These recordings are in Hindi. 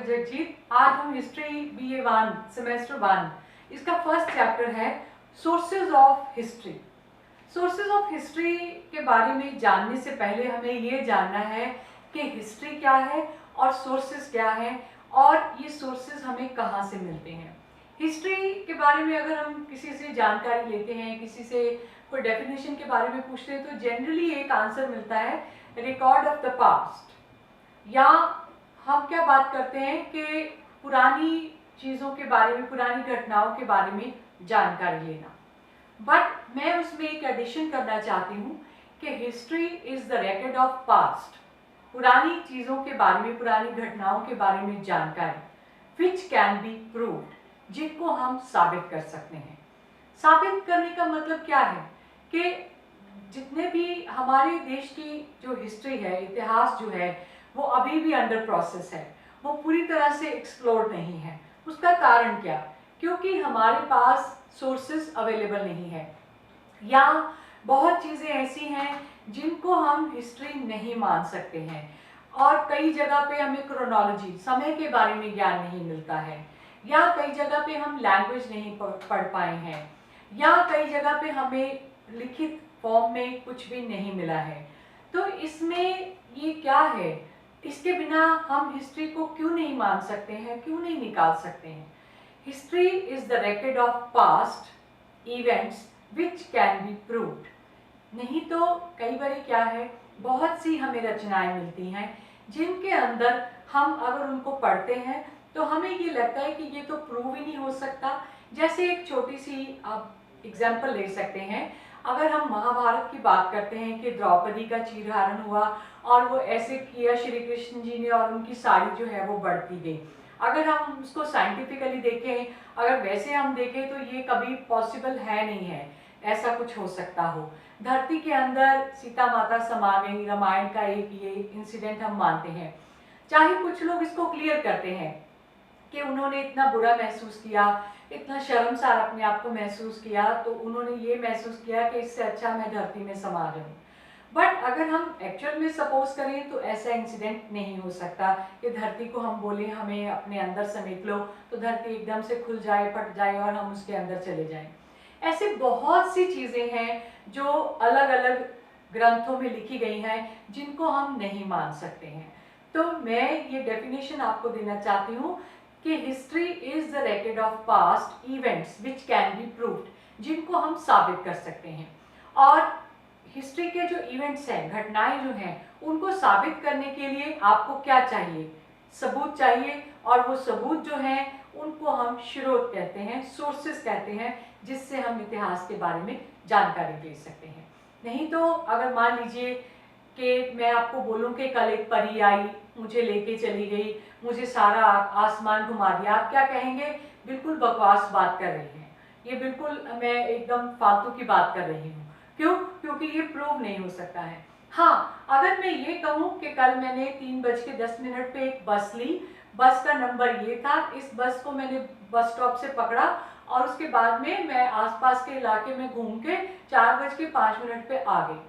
डॉक्टर जगजीत। आज हम हिस्ट्री BA1 सेमेस्टर 1 इसका फर्स्ट चैप्टर है sources of history. Sources of history के बारे में जानने से पहले हमें ये जानना है कि हिस्ट्री क्या है और सोर्सेज क्या है और ये सोर्सेज हमें कहाँ से मिलते हैं। हिस्ट्री के बारे में अगर हम किसी से जानकारी लेते हैं, किसी से कोई डेफिनेशन के बारे में पूछते हैं तो जनरली एक आंसर मिलता है रिकॉर्ड ऑफ द पास्ट, या हम क्या बात करते हैं कि पुरानी चीज़ों के बारे में, पुरानी घटनाओं के बारे में जानकारी लेना। बट मैं उसमें एक एडिशन करना चाहती हूँ कि history is the record of past, पुरानी चीज़ों के बारे में, पुरानी घटनाओं के बारे में जानकारी विच कैन बी प्रूव्ड, जिनको हम साबित कर सकते हैं। साबित करने का मतलब क्या है कि जितने भी हमारे देश की जो हिस्ट्री है, इतिहास जो है, वो अभी भी अंडर प्रोसेस है, वो पूरी तरह से एक्सप्लोर नहीं है। उसका कारण क्या? क्योंकि हमारे पास सोर्सेस अवेलेबल नहीं है, या बहुत चीज़ें ऐसी हैं जिनको हम हिस्ट्री नहीं मान सकते हैं, और कई जगह पे हमें क्रोनोलॉजी, समय के बारे में ज्ञान नहीं मिलता है, या कई जगह पे हम लैंग्वेज नहीं पढ़ पाए हैं, या कई जगह पे हमें लिखित फॉर्म में कुछ भी नहीं मिला है। तो इसमें ये क्या है, इसके बिना हम हिस्ट्री को क्यों नहीं मान सकते हैं, क्यों नहीं निकाल सकते हैं? History is the record of past events which can be proved. नहीं तो कई बार क्या है, बहुत सी हमें रचनाएं मिलती हैं जिनके अंदर हम अगर उनको पढ़ते हैं तो हमें ये लगता है कि ये तो प्रूव ही नहीं हो सकता। जैसे एक छोटी सी आप एग्जाम्पल ले सकते हैं, अगर हम महाभारत की बात करते हैं कि द्रौपदी का चीरहरण हुआ और वो ऐसे किया श्री कृष्ण जी ने और उनकी साड़ी जो है वो बढ़ती गई। अगर हम उसको साइंटिफिकली देखें, अगर वैसे हम देखें तो ये कभी पॉसिबल है नहीं है, ऐसा कुछ हो सकता हो। धरती के अंदर सीता माता समा गई, रामायण का एक ये इंसिडेंट हम मानते हैं। चाहे कुछ लोग इसको क्लियर करते हैं कि उन्होंने इतना बुरा महसूस किया, इतना शर्मसार अपने आप को महसूस किया, तो उन्होंने ये महसूस किया कि इससे अच्छा मैं धरती में समा जाऊं। बट अगर हम एक्चुअल में सपोज करें तो ऐसा इंसिडेंट नहीं हो सकता कि धरती को हम बोले हमें अपने अंदर समेट लो तो धरती एकदम से खुल जाए, फट जाए और हम उसके अंदर चले जाएं। ऐसे बहुत सी चीज़ें हैं जो अलग अलग ग्रंथों में लिखी गई हैं जिनको हम नहीं मान सकते हैं। तो मैं ये डेफिनेशन आपको देना चाहती हूँ कि history is the record of past events which can be proved, जिनको हम साबित कर सकते हैं। और हिस्ट्री के जो इवेंट्स हैं, घटनाएं जो हैं, उनको साबित करने के लिए आपको क्या चाहिए? सबूत चाहिए, और वो सबूत जो हैं उनको हम स्रोत कहते हैं, सोर्सेस कहते हैं, जिससे हम इतिहास के बारे में जानकारी ले सकते हैं। नहीं तो अगर मान लीजिए कि मैं आपको बोलूं कि कल एक परी आई, मुझे लेके चली गई, मुझे सारा आसमान घुमा दिया, आप क्या कहेंगे? बिल्कुल बकवास बात कर रही हैं, ये बिल्कुल मैं एकदम फालतू की बात कर रही हूँ। क्यों? क्योंकि ये प्रूव नहीं हो सकता है। हाँ, अगर मैं ये कहूँ कि कल मैंने 3:10 पे एक बस ली, बस का नंबर ये था, इस बस को मैंने बस स्टॉप से पकड़ा और उसके बाद में मैं आसपास के इलाके में घूम के 4:05 पे आ गई।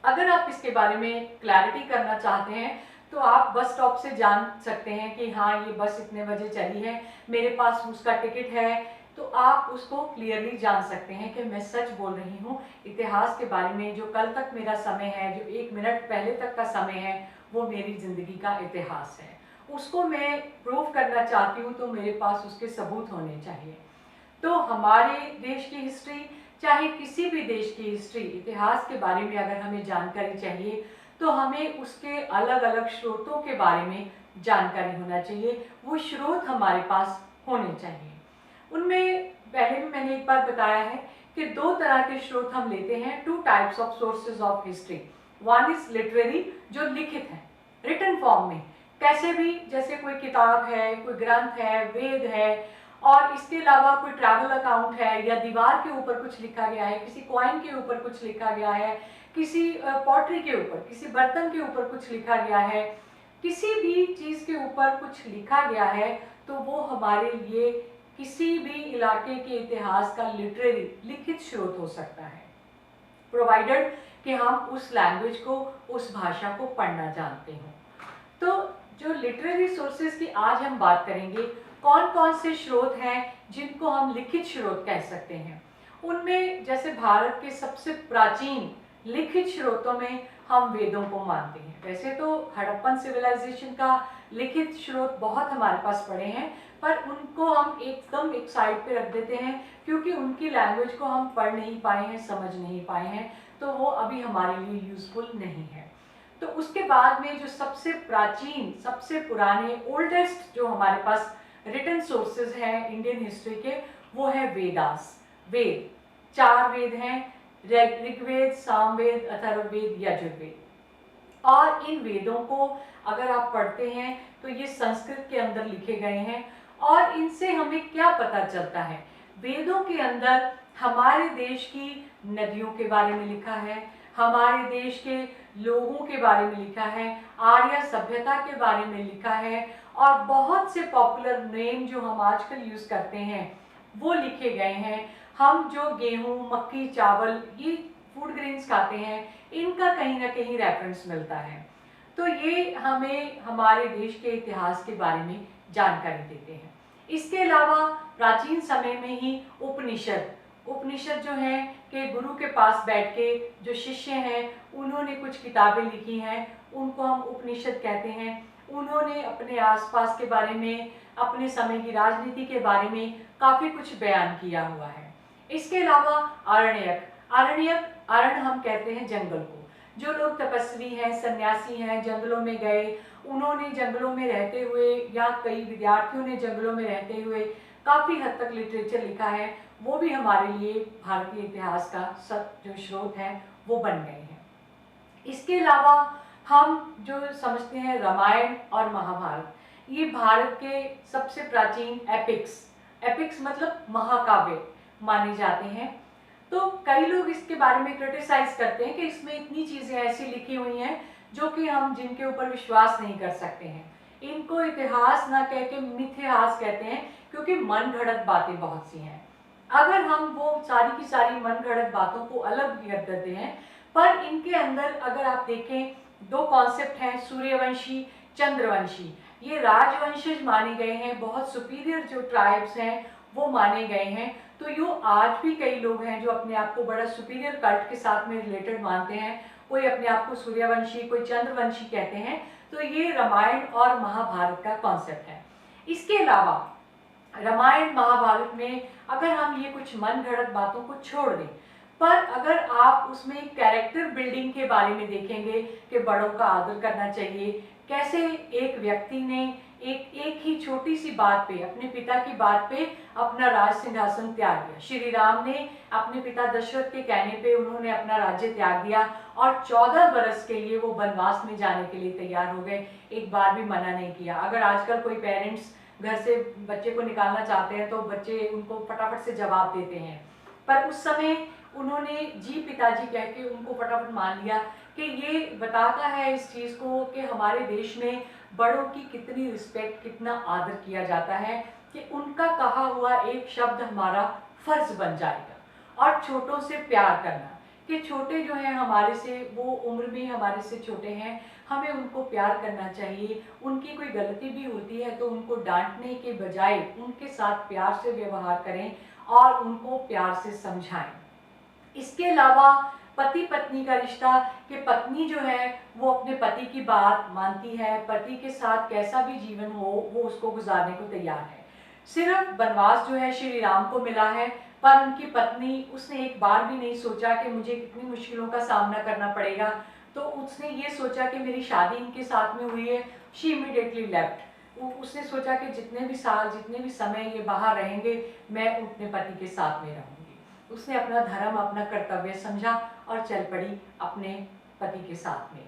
अगर आप इसके बारे में क्लैरिटी करना चाहते हैं तो आप बस स्टॉप से जान सकते हैं कि हाँ ये बस इतने बजे चली है, मेरे पास उसका टिकट है, तो आप उसको क्लियरली जान सकते हैं कि मैं सच बोल रही हूँ। इतिहास के बारे में जो कल तक मेरा समय है, जो 1 मिनट पहले तक का समय है, वो मेरी ज़िंदगी का इतिहास है। उसको मैं प्रूव करना चाहती हूँ तो मेरे पास उसके सबूत होने चाहिए। तो हमारे देश की हिस्ट्री, चाहे किसी भी देश की हिस्ट्री, इतिहास के बारे में अगर हमें जानकारी चाहिए तो हमें उसके अलग अलग स्रोतों के बारे में जानकारी होना चाहिए, वो स्रोत हमारे पास होने चाहिए। उनमें पहले भी मैंने एक बार बताया है कि 2 तरह के स्रोत हम लेते हैं, 2 types of sources of history. One is literary, जो लिखित है, रिटन फॉर्म में, कैसे भी, जैसे कोई किताब है, कोई ग्रंथ है, वेद है, और इसके अलावा कोई ट्रैवल अकाउंट है, या दीवार के ऊपर कुछ लिखा गया है, किसी कॉइन के ऊपर कुछ लिखा गया है, किसी पॉटरी के ऊपर, किसी बर्तन के ऊपर कुछ लिखा गया है, किसी भी चीज़ के ऊपर कुछ लिखा गया है, तो वो हमारे लिए किसी भी इलाके के इतिहास का लिटरेरी, लिखित स्रोत हो सकता है, प्रोवाइडेड कि हम उस लैंग्वेज को, उस भाषा को पढ़ना जानते हों। तो जो लिटरेरी सोर्सेज की आज हम बात करेंगे, कौन कौन से स्रोत हैं जिनको हम लिखित स्रोत कह सकते हैं। उनमें जैसे भारत के सबसे प्राचीन लिखित स्रोतों में हम वेदों को मानते हैं। वैसे तो हड़प्पन सिविलाइजेशन का लिखित स्रोत बहुत हमारे पास पड़े हैं, पर उनको हम एकदम एक साइड पे रख देते हैं क्योंकि उनकी लैंग्वेज को हम पढ़ नहीं पाए हैं, समझ नहीं पाए हैं, तो वो अभी हमारे लिए यूजफुल नहीं है। तो उसके बाद में जो सबसे प्राचीन, सबसे पुराने, ओल्डेस्ट जो हमारे पास रिटन सोर्सेज हैं इंडियन हिस्ट्री के, वो है वेदास। वेद, 4 वेद हैं, ऋग्वेद, सामवेद, अथर्ववेद, यजुर्वेद। और इन वेदों को अगर आप पढ़ते हैं तो ये संस्कृत के अंदर लिखे गए हैं। और इनसे हमें क्या पता चलता है? वेदों के अंदर हमारे देश की नदियों के बारे में लिखा है, हमारे देश के लोगों के बारे में लिखा है, आर्य सभ्यता के बारे में लिखा है, और बहुत से पॉपुलर नेम जो हम आजकल यूज करते हैं वो लिखे गए हैं। हम जो गेहूं, मक्की, चावल, ये फूड ग्रेन्स खाते हैं, इनका कहीं ना कहीं रेफरेंस मिलता है। तो ये हमें हमारे देश के इतिहास के बारे में जानकारी देते हैं। इसके अलावा प्राचीन समय में ही उपनिषद उपनिषद जो हैं कि गुरु के पास बैठ के जो शिष्य हैं उन्होंने कुछ किताबें लिखी हैं, उनको हम उपनिषद कहते हैं। उन्होंने अपने आसपास के बारे में, अपने समय की राजनीति के बारे में काफ़ी कुछ बयान किया हुआ है। इसके अलावा आरण्यक, अरण्य हम कहते हैं जंगल को। जो लोग तपस्वी हैं, सन्यासी हैं, जंगलों में गए, उन्होंने जंगलों में रहते हुए, या कई विद्यार्थियों ने जंगलों में रहते हुए काफ़ी हद तक लिटरेचर लिखा है, वो भी हमारे लिए भारतीय इतिहास का सब जो स्रोत हैं वो बन गए हैं। इसके अलावा हम जो समझते हैं रामायण और महाभारत, ये भारत के सबसे प्राचीन एपिक्स मतलब महाकाव्य माने जाते हैं। तो कई लोग इसके बारे में क्रिटिसाइज करते हैं कि इसमें इतनी चीज़ें ऐसी लिखी हुई हैं जो कि हम जिनके ऊपर विश्वास नहीं कर सकते हैं। इनको इतिहास ना कह के मिथ्याहास कहते हैं, क्योंकि मन घड़त बातें बहुत सी हैं। अगर हम वो सारी की सारी मन घड़त बातों को अलग कर देते हैं, पर इनके अंदर अगर आप देखें, 2 कॉन्सेप्ट हैं, सूर्यवंशी, चंद्रवंशी। ये राजवंशज माने गए हैं, बहुत सुपीरियर जो ट्राइब्स हैं वो माने गए हैं। तो यो आज भी कई लोग हैं जो अपने आप को बड़ा सुपीरियर कल्ट के साथ में रिलेटेड मानते हैं। कोई अपने आप को सूर्यवंशी, कोई चंद्रवंशी कहते हैं। तो ये रामायण और महाभारत का कॉन्सेप्ट है। इसके अलावा रामायण महाभारत में अगर हम ये कुछ मन घड़त बातों को छोड़ दें, पर अगर आप उसमें कैरेक्टर बिल्डिंग के बारे में देखेंगे कि बड़ों का आदर करना चाहिए, कैसे एक व्यक्ति ने एक ही छोटी सी बात पे, अपने पिता की बात पे अपना राज सिंहासन त्याग दिया। श्री राम ने अपने पिता दशरथ के कहने पे उन्होंने अपना राज्य त्याग दिया और 14 बरस के लिए वो वनवास में जाने के लिए तैयार हो गए, एक बार भी मना नहीं किया। अगर आजकल कोई पेरेंट्स घर से बच्चे को निकालना चाहते हैं तो बच्चे उनको फटाफट से जवाब देते हैं, पर उस समय उन्होंने जी पिताजी कह के उनको फटाफट मान लिया। कि ये बताता है इस चीज़ को कि हमारे देश में बड़ों की कितनी रिस्पेक्ट, कितना आदर किया जाता है, कि उनका कहा हुआ एक शब्द हमारा फर्ज बन जाएगा। और छोटों से प्यार करना, कि छोटे जो हैं हमारे से, वो उम्र में हमारे से छोटे हैं, हमें उनको प्यार करना चाहिए। उनकी कोई गलती भी होती है तो उनको डांटने के बजाय उनके साथ प्यार से व्यवहार करें और उनको प्यार से समझाएं। इसके अलावा पति पत्नी का रिश्ता, कि पत्नी जो है वो अपने पति की बात मानती है, पति के साथ कैसा भी जीवन हो वो उसको गुजारने को तैयार है। सिर्फ वनवास जो है श्री राम को मिला है, पर उनकी पत्नी, उसने एक बार भी नहीं सोचा कि मुझे कितनी मुश्किलों का सामना करना पड़ेगा। तो उसने ये सोचा कि मेरी शादी इनके साथ में हुई है, शी इमीडिएटली लेफ्ट। उसने सोचा कि जितने भी साल, जितने भी समय ये बाहर रहेंगे, मैं अपने पति के साथ में रहूँगी। उसने अपना धर्म, अपना कर्तव्य समझा और चल पड़ी अपने पति के साथ में।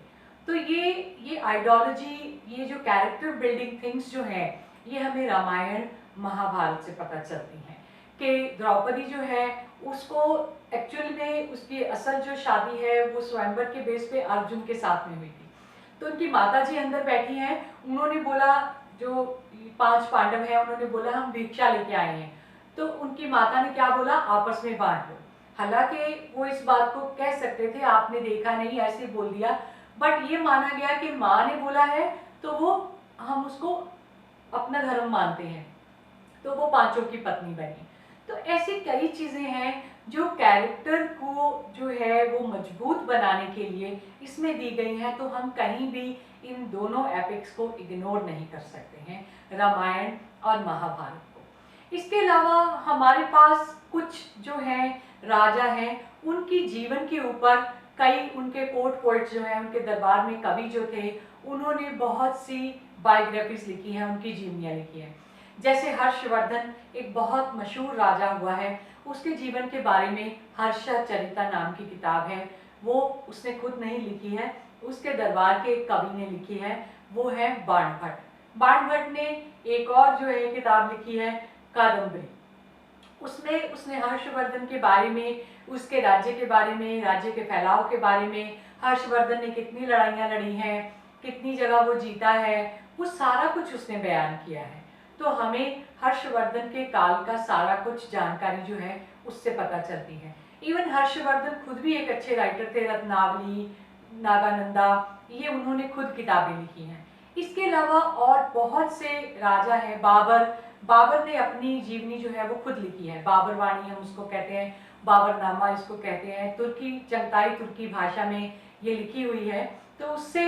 तो ये आइडियोलॉजी, ये जो कैरेक्टर बिल्डिंग थिंग्स जो हैं, ये हमें रामायण महाभारत से पता चलती हैं। कि द्रौपदी जो है उसको एक्चुअल में उसकी असल जो शादी है वो स्वयंवर के बेस पे अर्जुन के साथ में हुई थी। तो उनकी माता जी अंदर बैठी हैं, उन्होंने बोला, जो 5 पांडव हैं उन्होंने बोला हम भिक्षा लेके आए हैं। तो उनकी माता ने क्या बोला, आपस में बांट लो। हालांकि वो इस बात को कह सकते थे आपने देखा नहीं, ऐसे बोल दिया, बट ये माना गया कि माँ ने बोला है तो वो हम उसको अपना धर्म मानते हैं, तो वो पांचों की पत्नी बनी। तो ऐसी कई चीज़ें हैं जो कैरेक्टर को जो है वो मजबूत बनाने के लिए इसमें दी गई हैं, तो हम कहीं भी इन दोनों एपिक्स को इग्नोर नहीं कर सकते हैं, रामायण और महाभारत को। इसके अलावा हमारे पास कुछ जो है राजा हैं, उनकी जीवन के ऊपर कई उनके कोर्ट पोइट्स जो हैं, उनके दरबार में कवि जो थे, उन्होंने बहुत सी बायोग्राफीज लिखी हैं, उनकी जीवनियाँ लिखी हैं। जैसे हर्षवर्धन एक बहुत मशहूर राजा हुआ है, उसके जीवन के बारे में हर्षचरिता नाम की किताब है, वो उसने खुद नहीं लिखी है, उसके दरबार के एक कवि ने लिखी है, वो है बाणभट्ट। बाणभट्ट ने एक और जो है किताब लिखी है कादम्बरी, उसमें उसने हर्षवर्धन के बारे में, उसके राज्य के बारे में, राज्य के फैलाव के बारे में, हर्षवर्धन ने कितनी लड़ाइयाँ लड़ी हैं, कितनी जगह वो जीता है, वो सारा कुछ उसने बयान किया है। तो हमें हर्षवर्धन के काल का सारा कुछ जानकारी जो है उससे पता चलती है। इवन हर्षवर्धन खुद भी एक अच्छे राइटर थे, रत्नावली, नागानंदा, ये उन्होंने खुद किताबें लिखी हैं। इसके अलावा और बहुत से राजा हैं, बाबर ने अपनी जीवनी जो है वो खुद लिखी है, बाबर वाणी हम उसको कहते हैं, बाबरनामा इसको कहते हैं, तुर्की चंगताई तुर्की भाषा में ये लिखी हुई है। तो उससे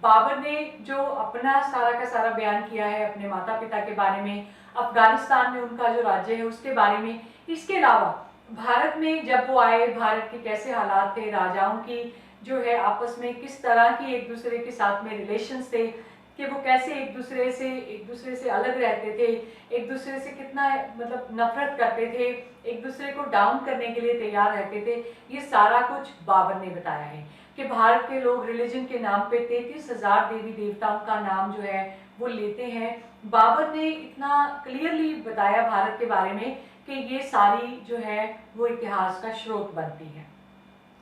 बाबर ने जो अपना सारा का सारा बयान किया है अपने माता पिता के बारे में, अफगानिस्तान में उनका जो राज्य है उसके बारे में। इसके अलावा भारत में जब वो आए, भारत के कैसे हालात थे, राजाओं की जो है आपस में किस तरह की एक दूसरे के साथ में रिलेशंस थे, कि वो कैसे एक दूसरे से अलग रहते थे, एक दूसरे से कितना मतलब नफरत करते थे, एक दूसरे को डाउन करने के लिए तैयार रहते थे, ये सारा कुछ बाबर ने बताया है। कि भारत के लोग रिलीजन के नाम पे 33,000 देवी देवताओं का नाम जो है वो लेते हैं। बाबर ने इतना क्लियरली बताया भारत के बारे में कि ये सारी जो है वो इतिहास का स्रोत बनती है।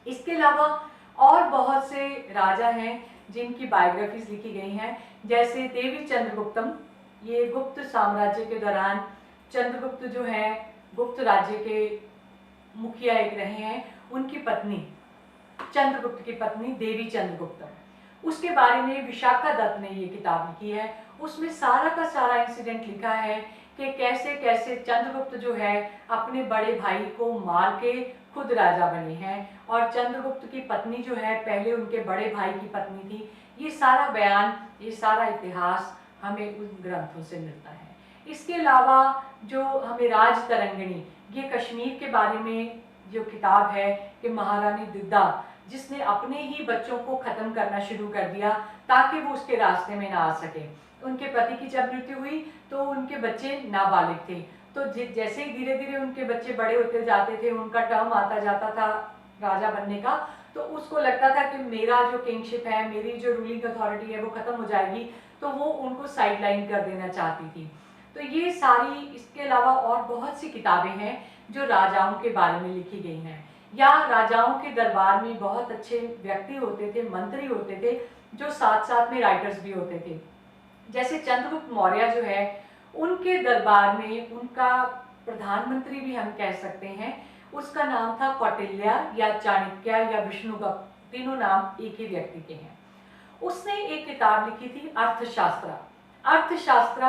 इसके अलावा और बहुत से राजा हैं जिनकी बायोग्राफीज लिखी गई हैं, जैसे देवी चंद्रगुप्तम, ये गुप्त साम्राज्य के दौरान चंद्रगुप्त जो है गुप्त राज्य के मुखिया एक रहे हैं, उनकी पत्नी चंद्रगुप्त की पत्नी देवी चंद्रगुप्तम, उसके बारे में विशाखा दत्त ने ये किताब लिखी है। उसमें सारा का सारा इंसिडेंट लिखा है कि कैसे कैसे चंद्रगुप्त जो है अपने बड़े भाई को मार के खुद राजा बने हैं, और चंद्रगुप्त की पत्नी जो है पहले उनके बड़े भाई की पत्नी थी। ये सारा बयान, ये सारा इतिहास हमें उन ग्रंथों से मिलता है। इसके अलावा जो हमें राज तरंगिणी, ये कश्मीर के बारे में जो किताब है कि महारानी दिद्दा, जिसने अपने ही बच्चों को ख़त्म करना शुरू कर दिया ताकि वो उसके रास्ते में ना आ सके। उनके पति की जब मृत्यु हुई तो उनके बच्चे नाबालिग थे, तो जैसे ही धीरे धीरे उनके बच्चे बड़े होते जाते थे, उनका टर्म आता जाता था राजा बनने का, तो उसको लगता था कि मेरा जो किंगशिप है, मेरी जो रूलिंग अथॉरिटी है वो ख़त्म हो जाएगी, तो वो उनको साइडलाइन कर देना चाहती थी। तो ये सारी, इसके अलावा और बहुत सी किताबें हैं जो राजाओं के बारे में लिखी गई हैं, या राजाओं के दरबार में बहुत अच्छे व्यक्ति होते थे, मंत्री होते थे, जो साथ साथ में राइटर्स भी होते थे। जैसे चंद्रगुप्त मौर्य जो है, उनके दरबार में उनका प्रधानमंत्री भी हम कह सकते हैं, उसका नाम था कौटिल्य या चाणक्य या विष्णुगुप्त, तीनों नाम एक ही व्यक्ति के हैं। उसने एक किताब लिखी थी अर्थशास्त्र। अर्थशास्त्र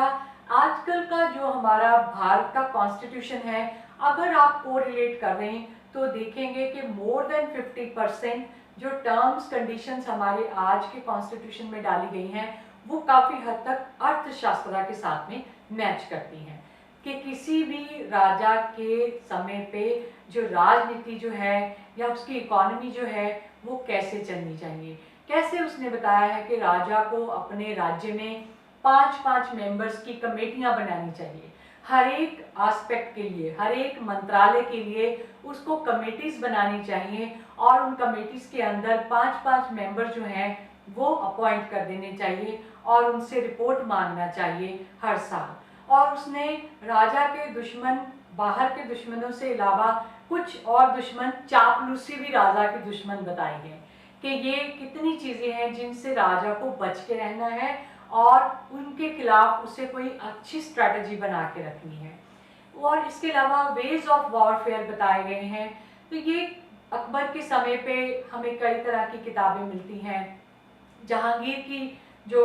आजकल का जो हमारा भारत का कॉन्स्टिट्यूशन है, अगर आप कोरिलेट कर रहे हैं तो देखेंगे कि मोर देन 50% जो टर्म्स कंडीशंस हमारे आज के कॉन्स्टिट्यूशन में डाली गई हैं वो काफ़ी हद तक अर्थशास्त्र के साथ में मैच करती हैं, कि किसी भी राजा के समय पे जो राजनीति जो है या उसकी इकोनॉमी जो है वो कैसे चलनी चाहिए। कैसे उसने बताया है कि राजा को अपने राज्य में 5-5 मेंबर्स की कमेटियां बनानी चाहिए, हर एक एस्पेक्ट के लिए, हर एक मंत्रालय के लिए उसको कमेटीज बनानी चाहिए, और उन कमेटीज के अंदर 5-5 मेंबर जो हैं वो अपॉइंट कर देने चाहिए और उनसे रिपोर्ट मांगना चाहिए हर साल। और उसने राजा के दुश्मन, बाहर के दुश्मनों से अलावा कुछ और दुश्मन, चापलूसी भी राजा के दुश्मन बताए हैं, कि ये कितनी चीज़ें हैं जिनसे राजा को बच के रहना है और उनके खिलाफ उसे कोई अच्छी स्ट्रैटेजी बना के रखनी है। और इसके अलावा वेज ऑफ वॉरफेयर बताए गए हैं। तो ये अकबर के समय पे हमें कई तरह की किताबें मिलती हैं। जहांगीर की जो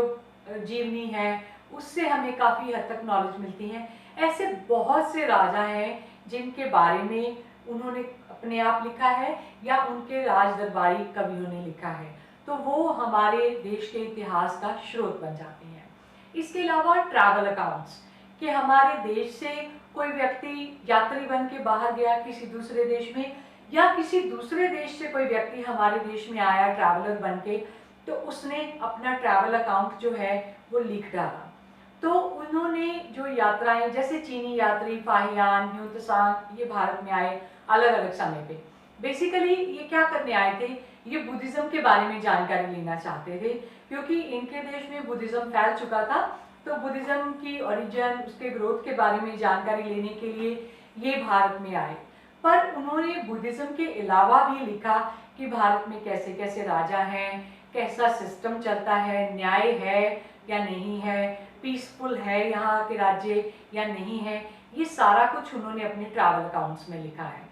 जीवनी है उससे हमें काफ़ी हद तक नॉलेज मिलती है। ऐसे बहुत से राजा हैं जिनके बारे में उन्होंने अपने आप लिखा है या उनके राज दरबारी कवियों ने लिखा है, तो वो हमारे देश के इतिहास का स्रोत बन जाते हैं। इसके अलावा ट्रैवल अकाउंट्स कि हमारे देश से कोई व्यक्ति यात्री बन के बाहर गया किसी दूसरे देश में, या किसी दूसरे देश से कोई व्यक्ति हमारे देश में आया ट्रैवलर बन के, तो उसने अपना ट्रैवल अकाउंट जो है वो लिख डाला। तो उन्होंने जो यात्राएं, जैसे चीनी यात्री फाहियान, ह्यूतसांग, ये भारत में आए अलग अलग समय पे। बेसिकली ये क्या करने आए थे, ये बुद्धिज्म के बारे में जानकारी लेना चाहते थे, क्योंकि इनके देश में बुद्धिज्म फैल चुका था। तो बुद्धिज्म की ओरिजिन, उसके ग्रोथ के बारे में जानकारी लेने के लिए ये भारत में आए। पर उन्होंने बुद्धिज्म के अलावा भी लिखा कि भारत में कैसे कैसे राजा हैं, कैसा सिस्टम चलता है, न्याय है या नहीं है, पीसफुल है यहाँ के राज्य या नहीं है, ये सारा कुछ उन्होंने अपने ट्रैवल अकाउंट्स में लिखा है।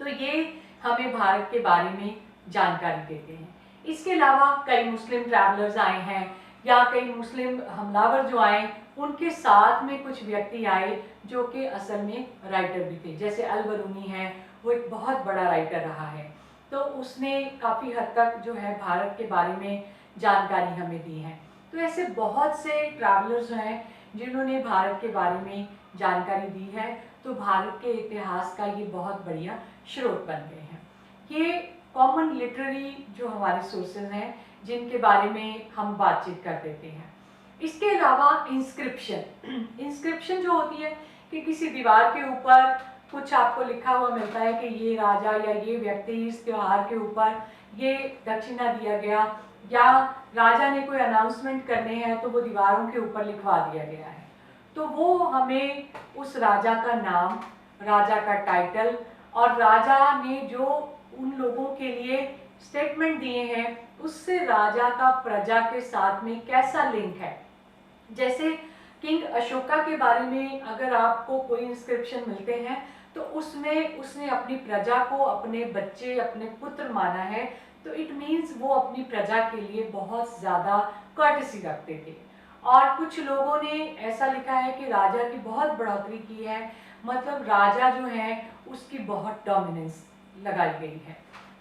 तो ये हमें भारत के बारे में जानकारी देते हैं। इसके अलावा कई मुस्लिम ट्रैवलर्स आए हैं या कई मुस्लिम हमलावर जो आए, उनके साथ में कुछ व्यक्ति आए जो कि असल में राइटर भी थे। जैसे अल-बरूनी है, वो एक बहुत बड़ा राइटर रहा है, तो उसने काफ़ी हद तक जो है भारत के बारे में जानकारी हमें दी है। तो ऐसे बहुत से ट्रैवलर्स हैं जिन्होंने भारत के बारे में जानकारी दी है। तो भारत के इतिहास का ये बहुत बढ़िया स्रोत बन गए हैं। ये कॉमन लिटरेरी जो हमारे सोर्सेज हैं जिनके बारे में हम बातचीत कर देते हैं। इसके अलावा इंस्क्रिप्शन जो होती है कि किसी दीवार के ऊपर कुछ आपको लिखा हुआ मिलता है कि ये राजा या ये व्यक्ति इस त्योहार के ऊपर ये दक्षिणा दिया गया, या राजा ने कोई अनाउंसमेंट करने हैं तो वो दीवारों के ऊपर लिखवा दिया गया है। तो वो हमें उस राजा का नाम, राजा का टाइटल और राजा ने जो उन लोगों के लिए स्टेटमेंट दिए हैं उससे राजा का प्रजा के साथ में कैसा लिंक है। जैसे किंग अशोका के बारे में अगर आपको कोई इंस्क्रिप्शन मिलते हैं तो उसमें उसने अपनी प्रजा को अपने बच्चे, अपने पुत्र माना है, तो इट मीन्स वो अपनी प्रजा के लिए बहुत ज़्यादा कर्टसी रखते थे। और कुछ लोगों ने ऐसा लिखा है कि राजा की बहुत बढ़ोतरी की है, मतलब राजा जो है उसकी बहुत डोमिनेंस लगाई गई है।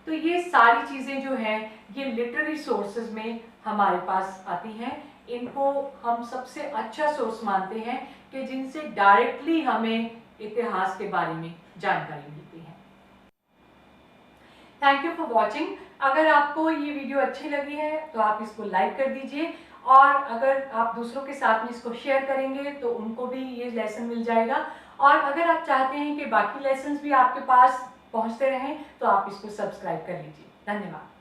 तो ये सारी चीज़ें जो हैं ये लिटरेरी सोर्सेज में हमारे पास आती हैं। इनको हम सबसे अच्छा सोर्स मानते हैं कि जिनसे डायरेक्टली हमें इतिहास के बारे में जानकारी मिलती है। Thank you for watching. अगर आपको ये वीडियो अच्छी लगी है तो आप इसको लाइक कर दीजिए, और अगर आप दूसरों के साथ में इसको शेयर करेंगे तो उनको भी ये लेसन मिल जाएगा। और अगर आप चाहते हैं कि बाकी लेसन्स भी आपके पास पहुंचते रहें तो आप इसको सब्सक्राइब कर लीजिए। धन्यवाद।